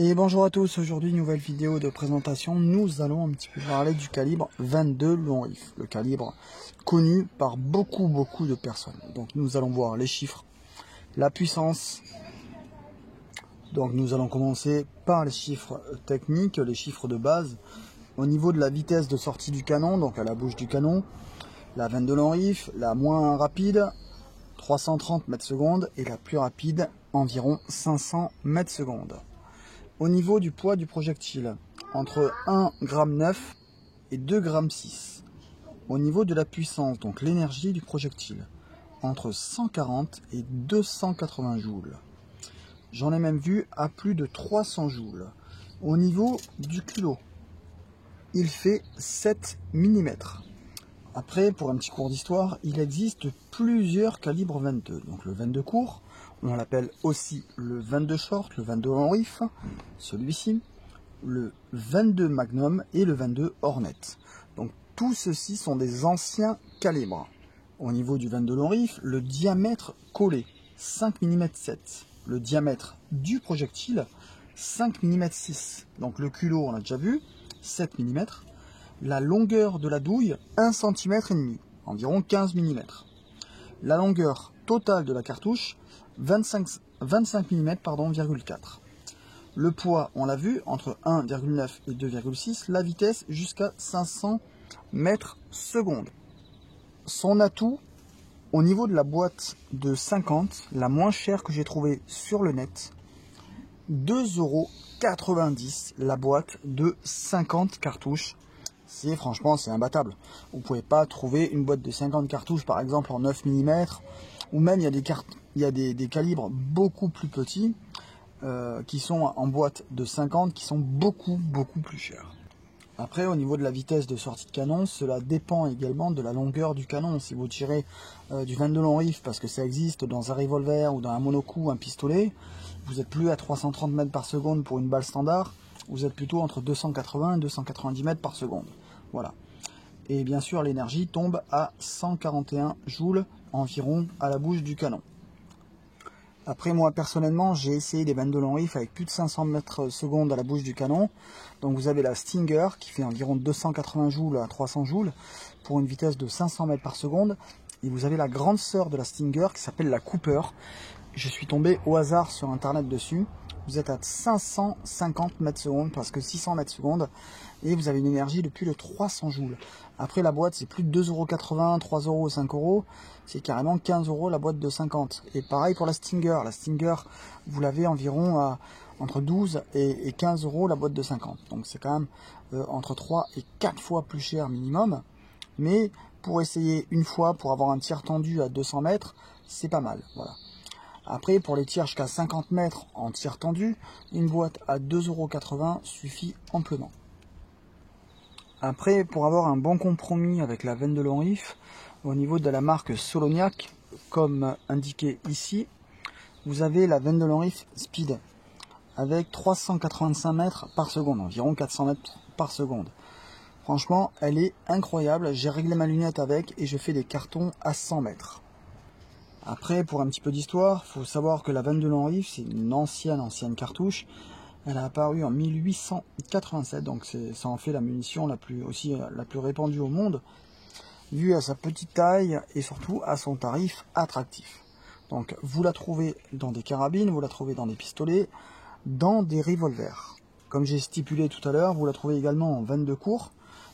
Et bonjour à tous, aujourd'hui nouvelle vidéo de présentation, nous allons un petit peu parler du calibre 22 long rifle, le calibre connu par beaucoup de personnes. Donc nous allons voir les chiffres, la puissance. Donc nous allons commencer par les chiffres techniques, les chiffres de base. Au niveau de la vitesse de sortie du canon, donc à la bouche du canon, la 22 long rifle, la moins rapide, 330 mètres secondes, et la plus rapide, environ 500 mètres secondes. Au niveau du poids du projectile, entre 1,9 g et 2,6 g. Au niveau de la puissance, donc l'énergie du projectile, entre 140 et 280 joules. J'en ai même vu à plus de 300 joules. Au niveau du culot, il fait 7 mm. Après, pour un petit cours d'histoire, il existe plusieurs calibres 22. Donc le 22 court, on l'appelle aussi le 22 short, le 22 long rifle, celui-ci, le 22 magnum et le 22 hornet. Donc tous ceux-ci sont des anciens calibres. Au niveau du 22 long rifle, le diamètre collé, 5 mm 7. Le diamètre du projectile, 5 mm 6. Donc le culot, on l'a déjà vu, 7 mm. La longueur de la douille, 1,5 cm, environ 15 mm. La longueur totale de la cartouche, 25 mm, 4. Le poids, on l'a vu, entre 1,9 et 2,6. La vitesse, jusqu'à 500 mètres secondes. Son atout, au niveau de la boîte de 50, la moins chère que j'ai trouvée sur le net, 2,90 € la boîte de 50 cartouches. Franchement, c'est imbattable. Vous ne pouvez pas trouver une boîte de 50 cartouches, par exemple, en 9 mm, ou même il y a des calibres beaucoup plus petits qui sont en boîte de 50, qui sont beaucoup plus chers. Après, au niveau de la vitesse de sortie de canon, cela dépend également de la longueur du canon. Si vous tirez du 22 long rifle, parce que ça existe dans un revolver ou dans un monocoup, un pistolet, vous n'êtes plus à 330 mètres par seconde pour une balle standard, vous êtes plutôt entre 280 et 290 mètres par seconde. Voilà. Et bien sûr, l'énergie tombe à 141 joules environ à la bouche du canon. Après, moi, personnellement, j'ai essayé des 22 long rifle avec plus de 500 mètres secondes à la bouche du canon. Donc, vous avez la Stinger qui fait environ 280 joules à 300 joules pour une vitesse de 500 mètres par seconde. Et vous avez la grande sœur de la Stinger qui s'appelle la Cooper. Je suis tombé au hasard sur Internet dessus. Vous êtes à 550 mètres secondes, presque 600 mètres secondes, et vous avez une énergie de plus de 300 joules. Après, la boîte, c'est plus de 2,80 €, 3 €, 5 €, c'est carrément 15 € la boîte de 50. Et pareil pour la Stinger. La Stinger, vous l'avez environ à entre 12 et 15 € la boîte de 50. Donc c'est quand même entre 3 et 4 fois plus cher minimum. Mais pour essayer une fois, pour avoir un tir tendu à 200 mètres, c'est pas mal. Voilà. Après, pour les tirs jusqu'à 50 mètres en tir tendu, une boîte à 2,80 € suffit amplement. Après, pour avoir un bon compromis avec la 22 long rifle, au niveau de la marque Soloniac, comme indiqué ici, vous avez la 22 long rifle Speed, avec 385 mètres par seconde, environ 400 mètres par seconde. Franchement, elle est incroyable, j'ai réglé ma lunette avec et je fais des cartons à 100 mètres. Après, pour un petit peu d'histoire, il faut savoir que la 22 long rifle, c'est une ancienne cartouche. Elle a apparu en 1887, donc ça en fait la munition la plus répandue au monde, vu à sa petite taille et surtout à son tarif attractif. Donc vous la trouvez dans des carabines, vous la trouvez dans des pistolets, dans des revolvers. Comme j'ai stipulé tout à l'heure, vous la trouvez également en 22 court.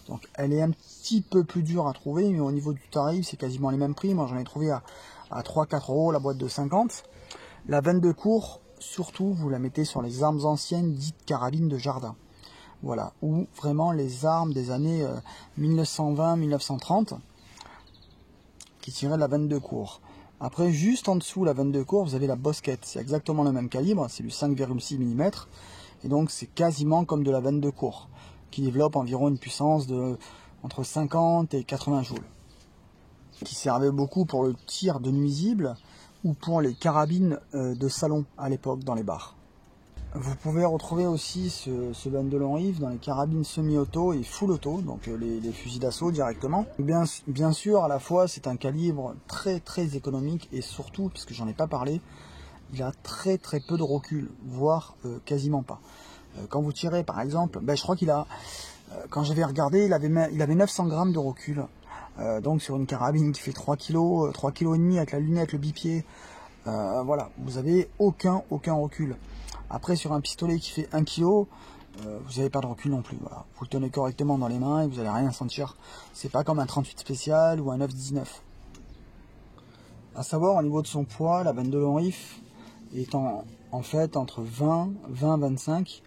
Donc elle est un petit peu plus dure à trouver, mais au niveau du tarif, c'est quasiment les mêmes prix. Moi j'en ai trouvé à 3-4 € la boîte de 50. La 22 court, surtout, vous la mettez sur les armes anciennes dites carabines de jardin. Voilà, ou vraiment les armes des années 1920-1930 qui tiraient de la 22 court. Après, juste en dessous la 22 court, vous avez la Bosquet. C'est exactement le même calibre, c'est du 5,6 mm. Et donc c'est quasiment comme de la 22 court, qui développe environ une puissance de entre 50 et 80 joules. Qui servait beaucoup pour le tir de nuisibles ou pour les carabines de salon à l'époque dans les bars. Vous pouvez retrouver aussi ce 22 long rifle dans les carabines semi-auto et full auto, donc les fusils d'assaut directement. Bien sûr, à la fois, c'est un calibre très économique et surtout, puisque j'en ai pas parlé, il a très peu de recul, voire quasiment pas. Quand vous tirez par exemple, je crois qu'il a, quand j'avais regardé, il avait 900 grammes de recul. Donc sur une carabine qui fait 3 kg, 3 kg et demi avec la lunette, le bipied, voilà, vous avez aucun recul. Après sur un pistolet qui fait 1 kg, vous n'avez pas de recul non plus. Voilà. Vous le tenez correctement dans les mains et vous n'allez rien sentir. C'est pas comme un 38 spécial ou un 919. À savoir, au niveau de son poids, la 22 long rifle est en fait entre 20-25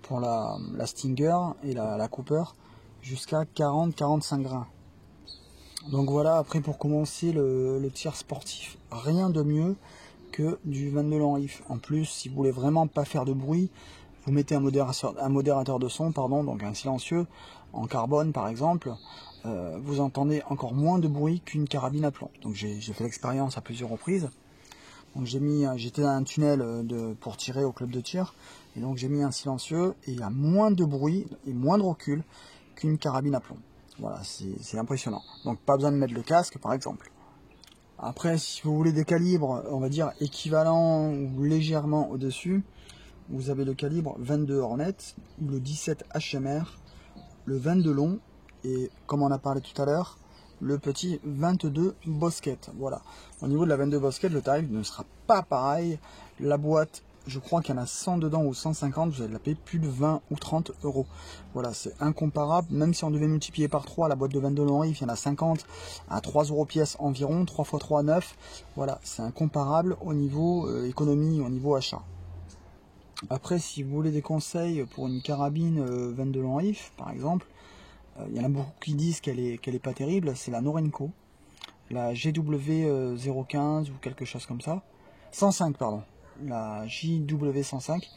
pour la Stinger et la Cooper, jusqu'à 40-45 grains. Donc voilà, après pour commencer le tir sportif, rien de mieux que du 22 long rifle. En plus, si vous voulez vraiment pas faire de bruit, vous mettez un modérateur de son, donc un silencieux, en carbone par exemple, vous entendez encore moins de bruit qu'une carabine à plomb. Donc j'ai fait l'expérience à plusieurs reprises. Donc j'étais dans un tunnel pour tirer au club de tir, et donc j'ai mis un silencieux, et il y a moins de bruit et moins de recul qu'une carabine à plomb. Voilà, c'est impressionnant. Donc pas besoin de mettre le casque par exemple. Après, si vous voulez des calibres, on va dire équivalents ou légèrement au-dessus, vous avez le calibre 22 Hornet, ou le 17 HMR, le 22 long, et comme on a parlé tout à l'heure, le petit 22 Bosquet. Voilà. Au niveau de la 22 Bosquet, le tarif ne sera pas pareil. La boîte, je crois qu'il y en a 100 dedans ou 150, vous allez la payer plus de 20 ou 30 euros. Voilà, c'est incomparable. Même si on devait multiplier par 3, la boîte de 22 long rifle, il y en a 50 à 3 euros pièce environ, 3 x 3, 9. Voilà, c'est incomparable au niveau économie, au niveau achat. Après, si vous voulez des conseils pour une carabine 22 long rifle, par exemple, il y en a beaucoup qui disent qu'elle est pas terrible, c'est la Norenco, la GW015 ou quelque chose comme ça, 105 pardon, la JW105,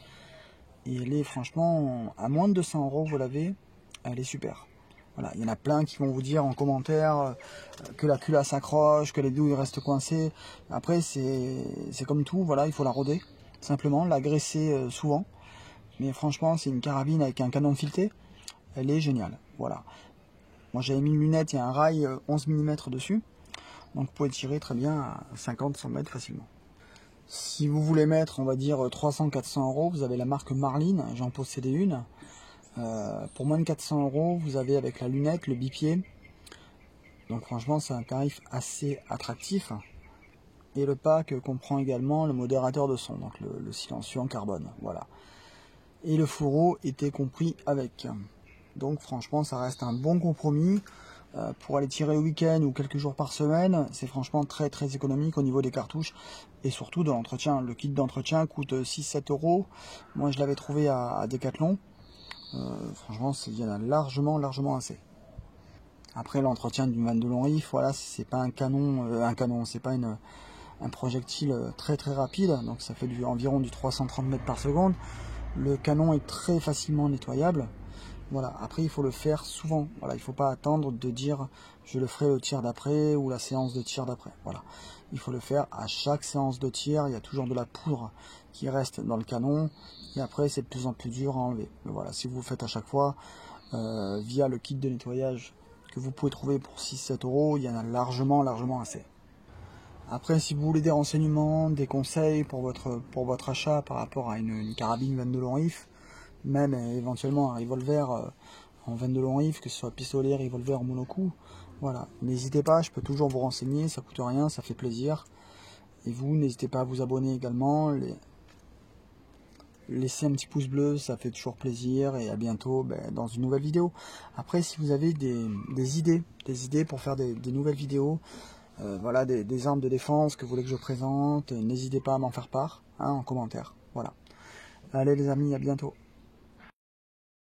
et elle est franchement, à moins de 200 euros vous l'avez, elle est super. Voilà, il y en a plein qui vont vous dire en commentaire que la culasse s'accroche, que les douilles restent coincées. Après c'est comme tout, voilà, il faut la roder, simplement, la graisser souvent. Mais franchement, c'est une carabine avec un canon fileté, elle est géniale. Voilà. Moi j'avais mis une lunette et un rail 11 mm dessus, donc vous pouvez tirer très bien à 50-100 mètres facilement. Si vous voulez mettre, on va dire 300-400 euros, vous avez la marque Marlin, j'en possédais une. Pour moins de 400 euros, vous avez avec la lunette, le bipied. Donc franchement, c'est un tarif assez attractif. Et le pack comprend également le modérateur de son, donc le silencieux en carbone. Voilà. Et le fourreau était compris avec. Donc franchement, ça reste un bon compromis. Pour aller tirer le week-end ou quelques jours par semaine, c'est franchement très économique au niveau des cartouches et surtout de l'entretien. Le kit d'entretien coûte 6-7 euros. Moi, je l'avais trouvé à Decathlon. Franchement, il y en a largement assez. Après, l'entretien du 22 long rifle, voilà, c'est pas un canon, c'est pas un projectile très rapide, donc ça fait environ du 330 mètres par seconde. Le canon est très facilement nettoyable. Voilà, après il faut le faire souvent. Voilà, il ne faut pas attendre de dire je le ferai le tir d'après ou la séance de tir d'après. Voilà, il faut le faire à chaque séance de tir. Il y a toujours de la poudre qui reste dans le canon et après c'est de plus en plus dur à enlever. Mais voilà, si vous le faites à chaque fois via le kit de nettoyage que vous pouvez trouver pour 6-7 euros, il y en a largement assez. Après, si vous voulez des renseignements, des conseils pour votre achat par rapport à une carabine 22 long rifle, même éventuellement un revolver en 22 long rifle, que ce soit pistolet, revolver, monocoup, voilà, n'hésitez pas, je peux toujours vous renseigner, ça coûte rien, ça fait plaisir. Et vous, n'hésitez pas à vous abonner également, laissez un petit pouce bleu, ça fait toujours plaisir, et à bientôt dans une nouvelle vidéo. Après, si vous avez des idées pour faire des nouvelles vidéos, voilà, des armes de défense que vous voulez que je présente, n'hésitez pas à m'en faire part en commentaire. Voilà. Allez les amis, à bientôt.